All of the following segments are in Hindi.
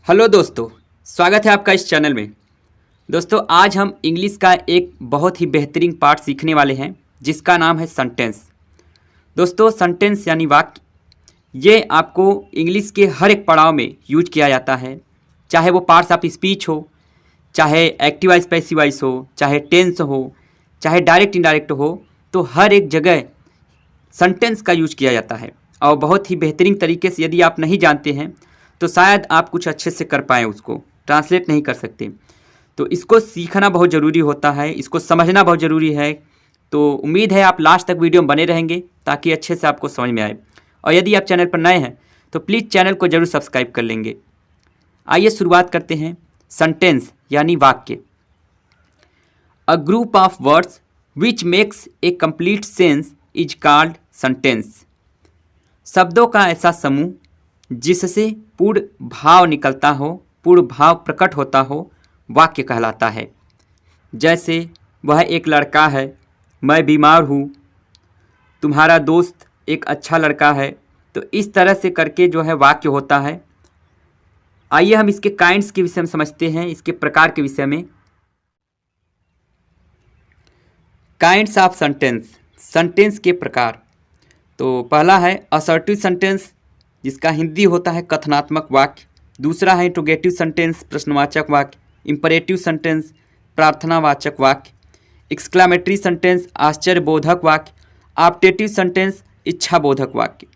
हेलो दोस्तों, स्वागत है आपका इस चैनल में। दोस्तों, आज हम इंग्लिश का एक बहुत ही बेहतरीन पार्ट सीखने वाले हैं जिसका नाम है सेंटेंस। दोस्तों, सेंटेंस यानी वाक्य, ये आपको इंग्लिश के हर एक पड़ाव में यूज किया जाता है। चाहे वो पार्ट्स ऑफ स्पीच हो, चाहे एक्टिव वॉइस पैसिव वॉइस हो, चाहे टेंस हो, चाहे डायरेक्ट इनडायरेक्ट हो, तो हर एक जगह सेंटेंस का यूज किया जाता है। और बहुत ही बेहतरीन तरीके से, यदि आप नहीं जानते हैं तो शायद आप कुछ अच्छे से कर पाएँ, उसको ट्रांसलेट नहीं कर सकते। तो इसको सीखना बहुत ज़रूरी होता है, इसको समझना बहुत ज़रूरी है। तो उम्मीद है आप लास्ट तक वीडियो में बने रहेंगे ताकि अच्छे से आपको समझ में आए। और यदि आप चैनल पर नए हैं तो प्लीज़ चैनल को ज़रूर सब्सक्राइब कर लेंगे। आइए शुरुआत करते हैं। सेंटेंस यानी वाक्य। A group of words which makes a complete sense is called sentence. शब्दों का ऐसा समूह जिससे पूर्ण भाव निकलता हो, पूर्ण भाव प्रकट होता हो, वाक्य कहलाता है। जैसे वह एक लड़का है, मैं बीमार हूँ, तुम्हारा दोस्त एक अच्छा लड़का है। तो इस तरह से करके जो है वाक्य होता है। आइए हम इसके काइंड्स के विषय में समझते हैं, इसके प्रकार के विषय में। काइंड्स ऑफ सेंटेंस, सेंटेंस के प्रकार। तो पहला है असर्टिव सेंटेंस, जिसका हिंदी होता है कथनात्मक वाक्य। दूसरा है इंट्रोगेटिव सेंटेंस, प्रश्नवाचक वाक्य। इंपरेटिव सेंटेंस, प्रार्थनावाचक वाक्य। एक्सक्लामेटरी सेंटेंस, आश्चर्यबोधक वाक्य। ऑप्टेटिव सेंटेंस, इच्छाबोधक वाक्य।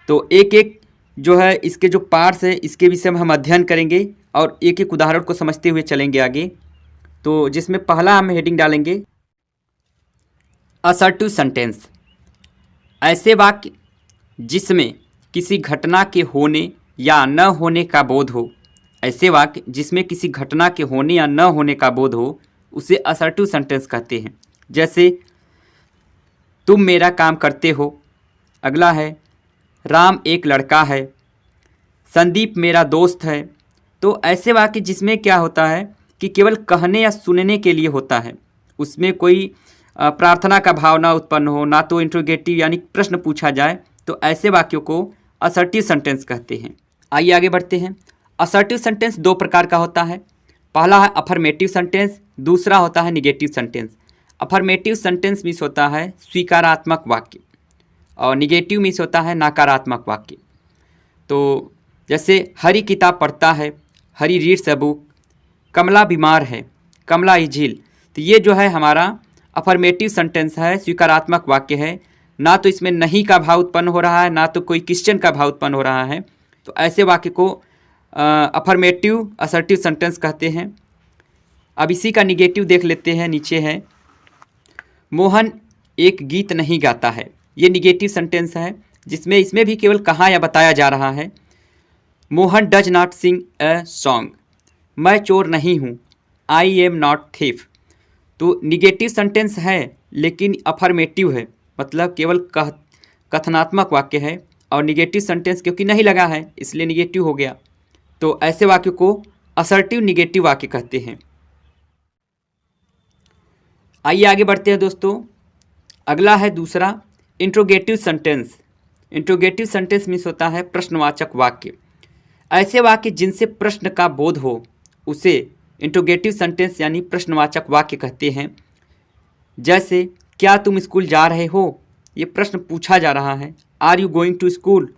तो एक एक जो है इसके जो पार्ट्स है, इसके विषय में हम अध्ययन करेंगे और एक एक उदाहरण को समझते हुए चलेंगे आगे। तो जिसमें पहला हम हेडिंग डालेंगे असर्टिव सेंटेंस। ऐसे वाक्य जिसमें किसी घटना के होने या न होने का बोध हो। ऐसे वाक्य जिसमें किसी घटना के होने या न होने का बोध हो, उसे असर्टिव सेंटेंस कहते हैं। जैसे तुम मेरा काम करते हो। अगला है राम एक लड़का है, संदीप मेरा दोस्त है। तो ऐसे वाक्य जिसमें क्या होता है कि केवल कहने या सुनने के लिए होता है, उसमें कोई प्रार्थना का भाव ना उत्पन्न हो, ना तो इंट्रोगेटिव यानी प्रश्न पूछा जाए, तो ऐसे वाक्यों को असर्टिव सेंटेंस कहते हैं। आइए आगे बढ़ते हैं। असर्टिव सेंटेंस दो प्रकार का होता है। पहला है अफर्मेटिव सेंटेंस, दूसरा होता है negative sentence. Affirmative sentence means होता है स्वीकारात्मक वाक्य और निगेटिव मीन्स होता है नकारात्मक वाक्य। तो जैसे हरी किताब पढ़ता है, हरी रीड्स अ बुक। कमला बीमार है, कमला इज इल। तो ये जो है हमारा अफर्मेटिव सेंटेंस है, स्वीकारात्मक वाक्य है। ना तो इसमें नहीं का भाव उत्पन्न हो रहा है, ना तो कोई क्वेश्चन का भाव उत्पन्न हो रहा है। तो ऐसे वाक्य को अफर्मेटिव असर्टिव सेंटेंस कहते हैं। अब इसी का निगेटिव देख लेते हैं। नीचे है मोहन एक गीत नहीं गाता है। ये निगेटिव सेंटेंस है, जिसमें इसमें भी केवल कहा या बताया जा रहा है। Mohan does not sing a song. मैं चोर नहीं हूँ, आई एम नॉट थीफ। तो निगेटिव सेंटेंस है लेकिन अफर्मेटिव है, मतलब केवल कथनात्मक वाक्य है। और निगेटिव सेंटेंस क्योंकि नहीं लगा है इसलिए निगेटिव हो गया। तो ऐसे वाक्य को असर्टिव निगेटिव वाक्य कहते हैं। आइए आगे बढ़ते हैं दोस्तों। अगला है दूसरा interrogative sentence. Interrogative sentence means होता है प्रश्नवाचक वाक्य। ऐसे वाक्य जिनसे प्रश्न का बोध हो, उसे इंट्रोगेटिव सेंटेंस यानी प्रश्नवाचक वाक्य कहते हैं। जैसे क्या तुम स्कूल जा रहे हो, ये प्रश्न पूछा जा रहा है। Are you going to school.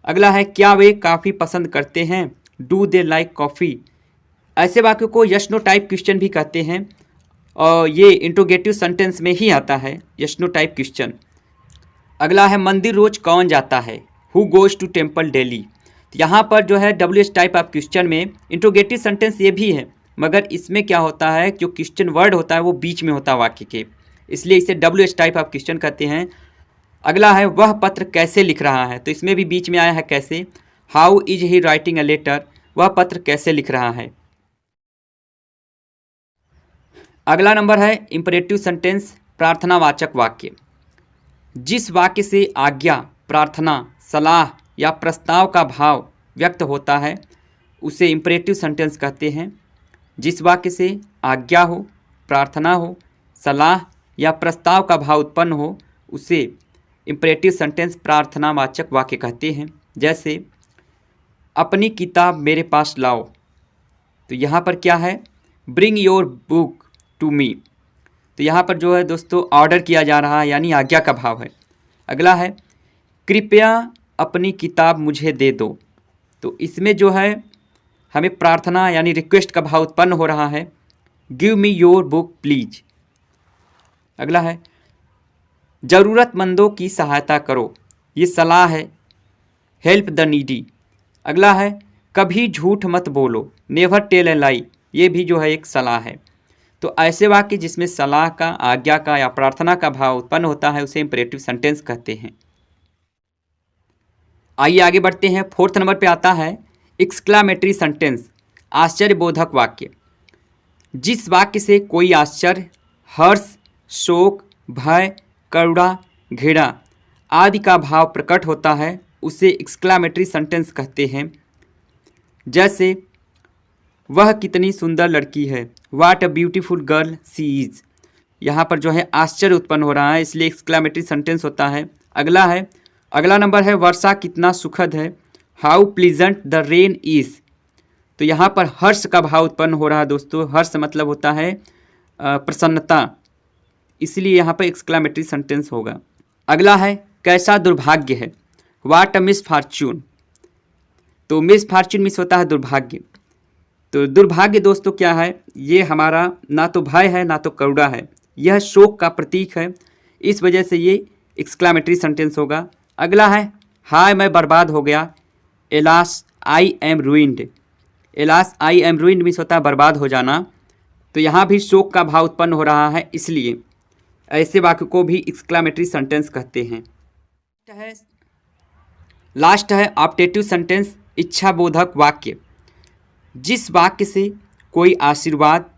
अगला है क्या वे कॉफ़ी पसंद करते हैं, डू दे लाइक कॉफ़ी। ऐसे वाक्यों को यस नो टाइप क्वेश्चन भी कहते हैं और ये इंट्रोगेटिव सेंटेंस में ही आता है, यस नो टाइप क्वेश्चन। अगला है मंदिर रोज कौन जाता है, who goes to temple daily. यहाँ पर जो है W H type of question में इंट्रोगेटिव सेंटेंस ये भी है, मगर इसमें क्या होता है, जो क्वेश्चन वर्ड होता है वो बीच में होता है वाक्य के, इसलिए इसे W H type of question कहते हैं। अगला है वह पत्र कैसे लिख रहा है। तो इसमें भी बीच में आया है कैसे, how is he writing a letter. वह पत्र कैसे लिख रहा है। अगला नंबर है इंपरेटिव सेंटेंस, प्रार्थनावाचक वाक्य। जिस वाक्य से आज्ञा, प्रार्थना, सलाह या प्रस्ताव का भाव व्यक्त होता है उसे इंपरेटिव सेंटेंस कहते हैं। जिस वाक्य से आज्ञा हो, प्रार्थना हो, सलाह या प्रस्ताव का भाव उत्पन्न हो, उसे इंपरेटिव सेंटेंस प्रार्थनावाचक वाक्य कहते हैं। जैसे अपनी किताब मेरे पास लाओ। तो यहाँ पर क्या है, bring your book to me. तो यहाँ पर जो है दोस्तों ऑर्डर किया जा रहा है, यानी आज्ञा का भाव है। अगला है कृपया अपनी किताब मुझे दे दो। तो इसमें जो है हमें प्रार्थना यानी रिक्वेस्ट का भाव उत्पन्न हो रहा है, give me your book please. अगला है ज़रूरतमंदों की सहायता करो, ये सलाह है, हेल्प द नीडी। अगला है कभी झूठ मत बोलो, नेवर टेल ए लाई, ये भी जो है एक सलाह है। तो ऐसे वाक्य जिसमें सलाह का, आज्ञा का या प्रार्थना का भाव उत्पन्न होता है उसे इंपरेटिव सेंटेंस कहते हैं। आइए आगे बढ़ते हैं। 4th नंबर पे आता है एक्सक्लामेटरी सेंटेंस, आश्चर्यबोधक वाक्य। जिस वाक्य से कोई आश्चर्य, हर्ष, शोक, भय, करुणा, घृणा आदि का भाव प्रकट होता है उसे एक्सक्लामेटरी सेंटेंस कहते हैं। जैसे वह कितनी सुंदर लड़की है, what a beautiful girl she is. यहाँ पर जो है आश्चर्य उत्पन्न हो रहा है, इसलिए एक्सक्लामेटरी सेंटेंस होता है। अगला नंबर है वर्षा कितना सुखद है, how pleasant the rain is. तो यहाँ पर हर्ष का भाव उत्पन्न हो रहा है दोस्तों। हर्ष मतलब होता है प्रसन्नता, इसलिए यहाँ पर एक्सक्लामेटरी सेंटेंस होगा। अगला है कैसा दुर्भाग्य है, व्हाट अ मिस फॉर्च्यून। तो मिस फॉर्च्यून मिस होता है दुर्भाग्य। तो दुर्भाग्य दोस्तों क्या है, ये हमारा ना तो भय है ना तो करुणा है, यह शोक का प्रतीक है, इस वजह से ये एक्सक्लामेटरी सेंटेंस होगा। अगला है हाय मैं बर्बाद हो गया, alas I am ruined. Alas I am ruined miss होता है बर्बाद हो जाना। तो यहाँ भी शोक का भाव उत्पन्न हो रहा है, इसलिए ऐसे वाक्य को भी एक्सक्लामेटरी सेंटेंस कहते हैं। लास्ट है ऑप्टेटिव सेंटेंस, इच्छाबोधक वाक्य। जिस वाक्य से कोई आशीर्वाद,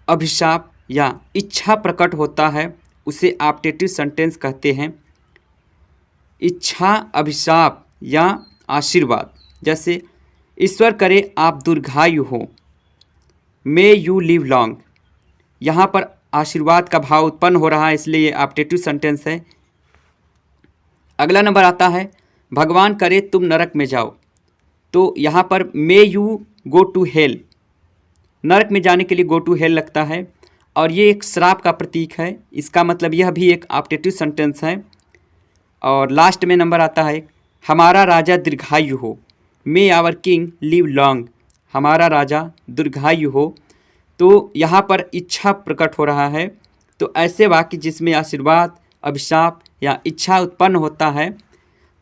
अभिशाप या इच्छा प्रकट होता है उसे ऑप्टेटिव सेंटेंस कहते हैं। इच्छा, अभिशाप या आशीर्वाद, जैसे ईश्वर करे आप दीर्घायु हो, मे यू लिव लॉन्ग। यहाँ पर आशीर्वाद का भाव उत्पन्न हो रहा है, इसलिए ये ऑप्टेटिव सेंटेंस है। अगला नंबर आता है भगवान करे तुम नरक में जाओ। तो यहाँ पर may you go to hell, नरक में जाने के लिए गो टू हेल लगता है और ये एक श्राप का प्रतीक है, इसका मतलब यह भी एक ऑप्टेटिव सेंटेंस है। और लास्ट में नंबर आता है हमारा राजा दीर्घायु हो, मे आवर किंग लिव लॉन्ग। हमारा राजा दीर्घायु हो, तो यहाँ पर इच्छा प्रकट हो रहा है। तो ऐसे वाक्य जिसमें आशीर्वाद, अभिशाप या इच्छा उत्पन्न होता है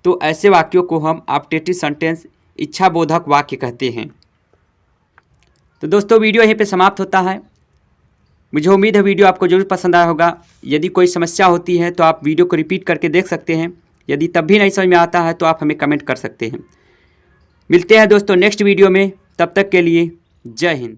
तो ऐसे वाक्यों को हम ऑप्टेटिव सेंटेंस, इच्छाबोधक वाक्य कहते हैं। तो दोस्तों वीडियो यहीं पे समाप्त होता है। मुझे उम्मीद है वीडियो आपको जरूर पसंद आया होगा। यदि कोई समस्या होती है तो आप वीडियो को रिपीट करके देख सकते हैं। यदि तब भी नहीं समझ में आता है तो आप हमें कमेंट कर सकते हैं। मिलते हैं दोस्तों नेक्स्ट वीडियो में, तब तक के लिए जय हिंद।